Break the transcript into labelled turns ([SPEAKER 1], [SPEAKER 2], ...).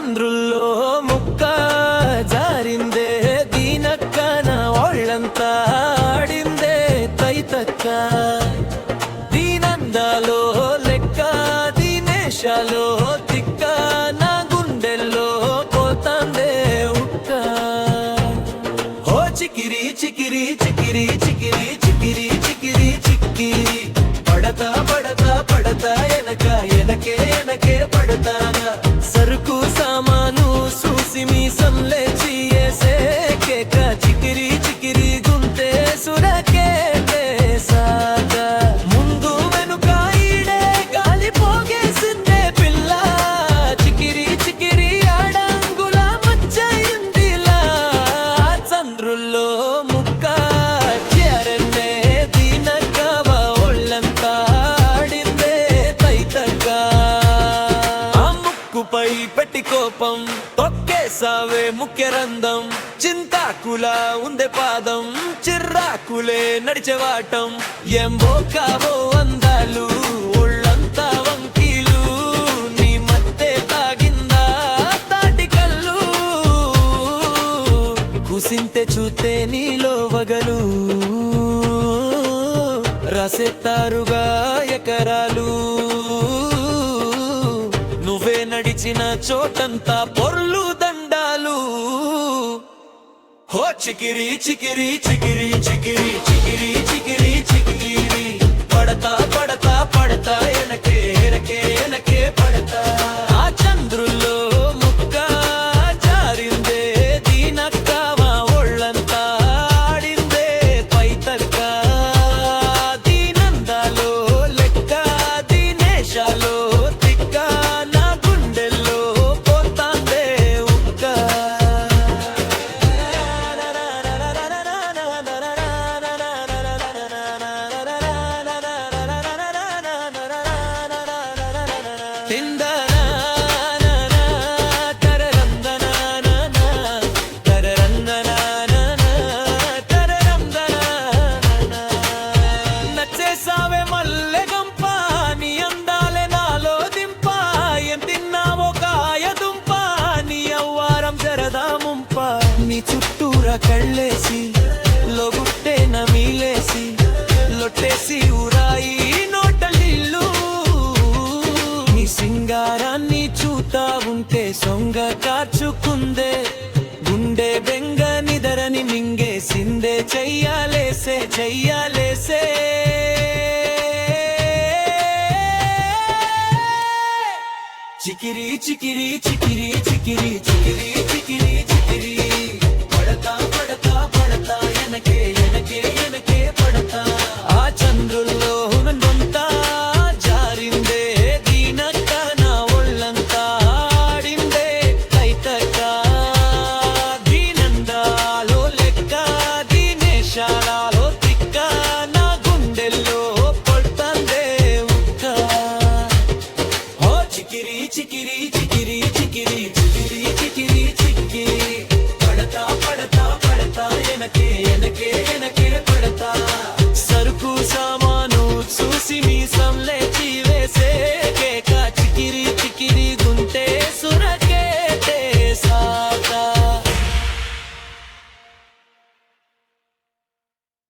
[SPEAKER 1] చంద్రుల్లో ముక్క జారిందే దీనక్కన ఒళ్ళంతా ఆడిందే తైతక్క దీనందాలో లెక్క దీనేశాలో తిక్క నా గుండెల్లో పోతాందే ఉక్క ఓ చికిరి చికిరి చికిరి చికిరి చికిరి చికిరి చిక్కిరి పడతా పడతా పడతా ఎనకే ఎనకే పడతానా సరుకు సామాను చూసి మీ సంలేచి ఏసే కేక చికిరి చికిరి గుంతే సురకే సాగ ముందు వెనుక ఈడే గాలి పోగేసిందే పిల్ల చికిరి చికిరి ఆడంగుల మచ్చయిందిలా చంద్రుల్లో ముక్క చేరన్నే దీనక్కవ ఒళ్ళంతా ఆడిందే తైతక్క ఆ ముక్కుపై పెట్టి కోపం తొక్కేసావే ముఖ్య రంధం చింతాకులా ఉందే పాదం చిర్రాకులే నడిచేవాటం ఏం బోకావో అందాలు ఒళ్ళంతా వంకీలు నీ మత్తే తాగిందా తాటి కళ్ళు కుసింతే చూతే నీలో వగలు రసెత్తారుగా ఎకరాలు నువ్వే నడిచిన చోటంతా పొర్లు దండాలు హో చికిరి చికిరి చికిరి చికిరి చికిరి చికిరి చికిరి పడతా పడతా పడతా ఎనకే ఎనకే ఎనకే పడతా ఆ చంద్రుల్లో ముక్క జారిందే దీనక్కవ ఒళ్ళంతా ఆడిందే పైతక్క దీనందాలో లెక్క దీనేశాలో తిక్క నా గుండెల్లో పోతాందే ఉక్క నచ్చేసావే మల్లె గంప నీ అందాలే నాలో దింప ఏం తిన్నావో కాయ దుంప నీ అవ్వారం జరదా ముంప నీ చుట్టూరా కళ్ళేసి లోగుట్టే నమీలేసి లొట్టేసి ఊరాయి నోటలిల్లు నీ సింగారాన్ని చూతా ఉంటే సొంగ కార్చుకుందే గుండె బెంగ నిదరని మింగేసిందే చెయ్యాలేసే చెయ్యాలేసే చికిరి చికిరి చికిరి చికిరి చికిరి చికిరి చికిరి పడతా పడతా పడతా ఎనకే